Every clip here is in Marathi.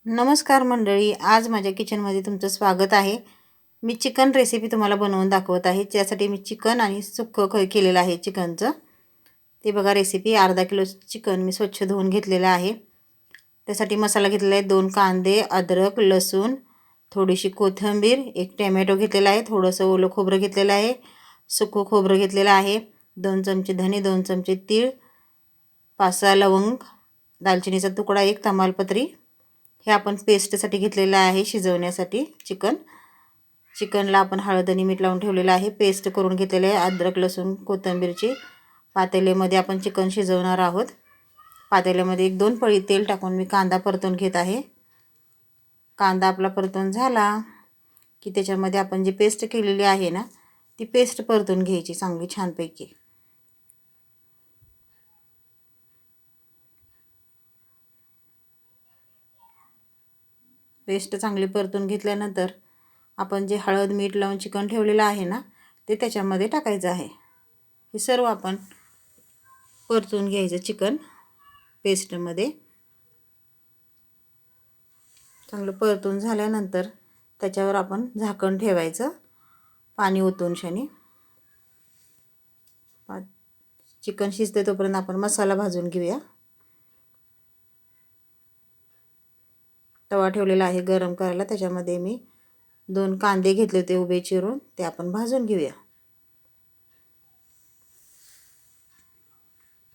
नमस्कार मंडळी, आज माझ्या किचनमध्ये तुमचं स्वागत आहे. मी चिकन रेसिपी तुम्हाला बनवून दाखवत आहे. त्यासाठी मी चिकन आणि सुक्कं केलेलं आहे चिकनचं. ते बघा रेसिपी. अर्धा किलो चिकन मी स्वच्छ धुवून घेतलेलं आहे. त्यासाठी मसाला घेतलेला आहे. 2 कांदे, अद्रक, लसूण, थोडीशी कोथिंबीर, 1 टोमॅटो घेतलेला आहे, थोडंसं ओलं खोबरं घेतलेलं आहे, सुकं खोबरं घेतलेलं आहे, 2 चमचे धणे, 2 चमचे तीळ, 5-6 लवंग, दालचिनीचा तुकडा, 1 तमालपत्री. हे आपण पेस्टसाठी घेतलेलं आहे शिजवण्यासाठी. चिकनला आपण हळद आणि मीठ लावून ठेवलेलं आहे. पेस्ट करून घेतलेले आहे अद्रक, लसूण, कोथिंबीरची. पातेल्यामध्ये आपण चिकन शिजवणार आहोत. पातेल्यामध्ये 1-2 पळी तेल टाकून मी कांदा परतून घेत आहे. कांदा आपला परतून झाला की त्याच्यामध्ये आपण जी पेस्ट केलेली आहे ना, ती पेस्ट परतून घ्यायची चांगली छानपैकी. पेस्ट चांगली परतून घेतल्यानंतर आपण जे हळद मीठ लावून चिकन ठेवलेलं आहे ना, ते त्याच्यामध्ये टाकायचं आहे. हे सर्व आपण परतून घ्यायचं चिकन पेस्टमध्ये. चांगलं परतून झाल्यानंतर त्याच्यावर आपण झाकण ठेवायचं पाणी ओतून शनी. चिकन शिजते तोपर्यंत आपण मसाला भाजून घेऊया. तवा ठेवलेला आहे गरम करायला. त्याच्यामध्ये मी 2 कांदे घेतले होते उभे चिरून, ते आपण भाजून घेऊया.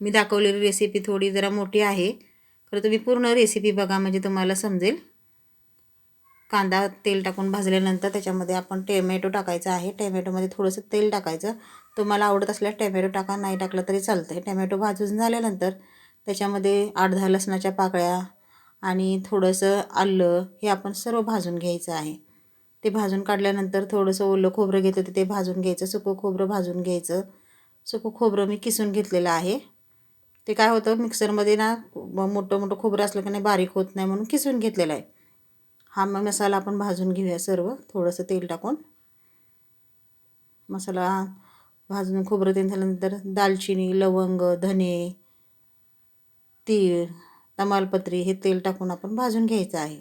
मी दाखवलेली रेसिपी थोडी जरा मोठी आहे, खरं तुम्ही पूर्ण रेसिपी बघा म्हणजे तुम्हाला समजेल. कांदा तेल टाकून भाजल्यानंतर त्याच्यामध्ये आपण टोमॅटो टाकायचा आहे. टोमॅटोमध्ये थोडंसं तेल टाकायचं. तुम्हाला आवडत असल्यास टोमॅटो टाका, नाही टाकलं तरी चालतं. टोमॅटो भाजून झाल्यानंतर त्याच्यामध्ये 8-10 लसणाच्या पाकळ्या आणि थोडंसं आलं हे आपण सर्व भाजून घ्यायचं आहे. ते भाजून काढल्यानंतर थोडंसं ओलं खोबरं घेतलं होतं ते भाजून घ्यायचं. सुकं खोबरं भाजून घ्यायचं. सुकं खोबरं मी किसून घेतलेलं आहे. ते काय होतं मिक्सरमध्ये ना मोठं खोबरं असलं की नाही बारीक होत नाही, म्हणून किसून घेतलेलं आहे. हा मसाला आपण भाजून घेऊया सर्व थोडंसं तेल टाकून. मसाला भाजून खोबरं तेल झाल्यानंतर दालचिनी, लवंग, धने, तीळ, तमालपत्री हे तेल टाकून आपण भाजून घ्यायचं आहे.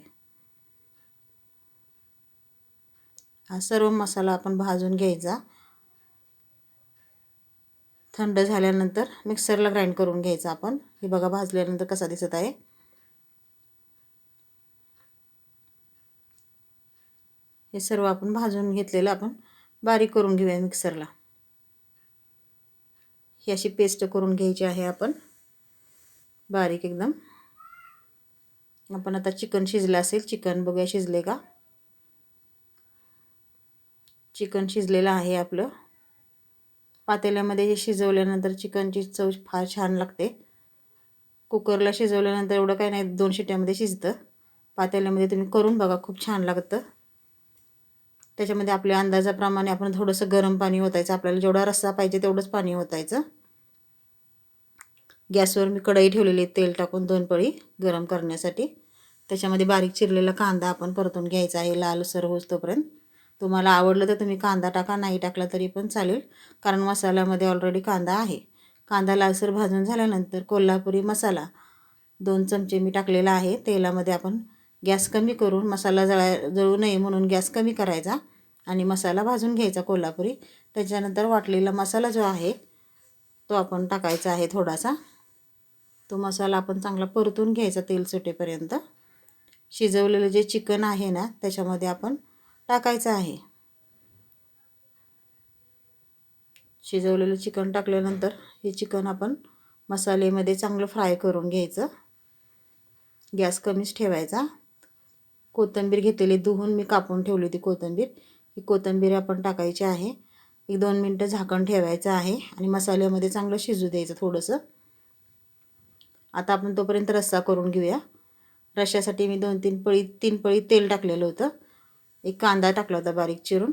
हा सर्व मसाला आपण भाजून घ्यायचा. थंड झाल्यानंतर मिक्सरला ग्राइंड करून घ्यायचा आपण. हे बघा भाजल्यानंतर कसा दिसत आहे. हे सर्व आपण भाजून घेतलेलं आपण बारीक करून घेऊया मिक्सरला. ही अशी पेस्ट करून घ्यायची आहे आपण बारीक एकदम. आपण आता चिकन शिजलं असेल, चिकन बघूया शिजले का. चिकन शिजलेलं आहे आपलं. पातेल्यामध्ये हे शिजवल्यानंतर चिकनची चव फार छान लागते. कुकरला शिजवल्यानंतर एवढं काही नाही, 2 शिट्ट्यामध्ये शिजतं. पातेल्यामध्ये तुम्ही करून बघा, खूप छान लागतं. त्याच्यामध्ये आपल्या अंदाजाप्रमाणे आपण थोडंसं गरम पाणी ओतायचं. आपल्याला जेवढा रस्सा पाहिजे तेवढंच पाणी ओतायचं. गॅसवर मी कढई ठेवलेली तेल टाकून 2 पळी गरम करण्यासाठी. त्याच्यामध्ये बारीक चिरलेला कांदा आपण परतून घ्यायचा आहे लालसर होईस्तोपर्यंत. तुम्हाला आवडलं तर तुम्ही कांदा टाका, नाही टाकला तरी पण चालेल, कारण मसाल्यामध्ये ऑलरेडी कांदा आहे. कांदा लालसर भाजून झाल्यानंतर कोल्हापुरी मसाला 2 चमचे मी टाकलेला आहे तेलामध्ये. आपण गॅस कमी करून मसाला जळू नये म्हणून गॅस कमी करायचा आणि मसाला भाजून घ्यायचा कोल्हापुरी. त्याच्यानंतर वाटलेला मसाला जो आहे तो आपण टाकायचा आहे थोडासा. तो मसाला आपण चांगला परतून घ्यायचा तेल सुटेपर्यंत. शिजवलेलं जे चिकन आहे ना त्याच्यामध्ये आपण टाकायचं आहे. शिजवलेलं चिकन टाकल्यानंतर हे चिकन आपण मसाल्यामध्ये चांगलं फ्राय करून घ्यायचं. गॅस कमीच ठेवायचा. कोथिंबीर घेतलेली धुवून मी कापून ठेवली होती कोथिंबीर. ही कोथिंबीर आपण टाकायची आहे. 1-2 मिनटं झाकण ठेवायचं आहे आणि मसाल्यामध्ये चांगलं शिजू द्यायचं थोडंसं. आता आपण तोपर्यंत रस्सा करून घेऊया. रश्श्यासाठी मी 3 पळी तेल टाकलेलं होतं. 1 कांदा टाकला होता बारीक चिरून.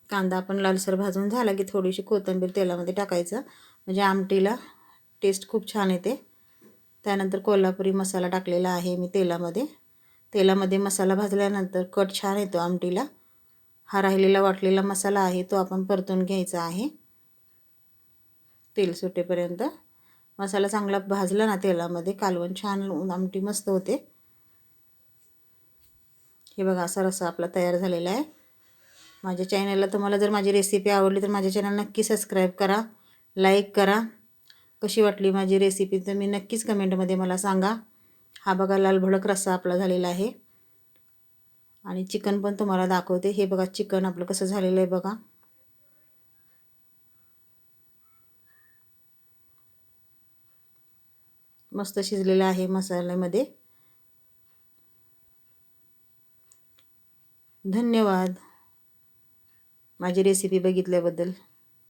कांदा आपण लालसर भाजून झाला की थोडीशी कोथिंबीर तेलामध्ये टाकायचं, म्हणजे आमटीला टेस्ट खूप छान येते. त्यानंतर कोल्हापुरी मसाला टाकलेला आहे मी तेलामध्ये मसाला भाजल्यानंतर कट छान येतो आमटीला. हा राहिलेला वाटलेला मसाला आहे तो आपण परतून घ्यायचा आहे तेल सुटेपर्यंत. मसाला चांगला भाजला ना तेलामध्ये, कालवण छान आमटी मस्त होते. हे बघा असा रस्सा आपला तयार झालेला आहे. माझ्या चॅनलला तुम्हाला जर माझी रेसिपी आवडली तर माझ्या चॅनल नक्की सबस्क्राईब करा, लाईक करा. कशी वाटली माझी रेसिपी तर मी नक्कीच कमेंटमध्ये मला सांगा. हा बघा लाल भडक रस्सा आपला झालेला आहे. आणि चिकन पण तुम्हाला दाखवते. हे बघा चिकन आपलं कसं झालेलं आहे बघा. मस्त शिजलेलं आहे मसाल्यामध्ये. धन्यवाद माझी रेसिपी बघितल्याबद्दल.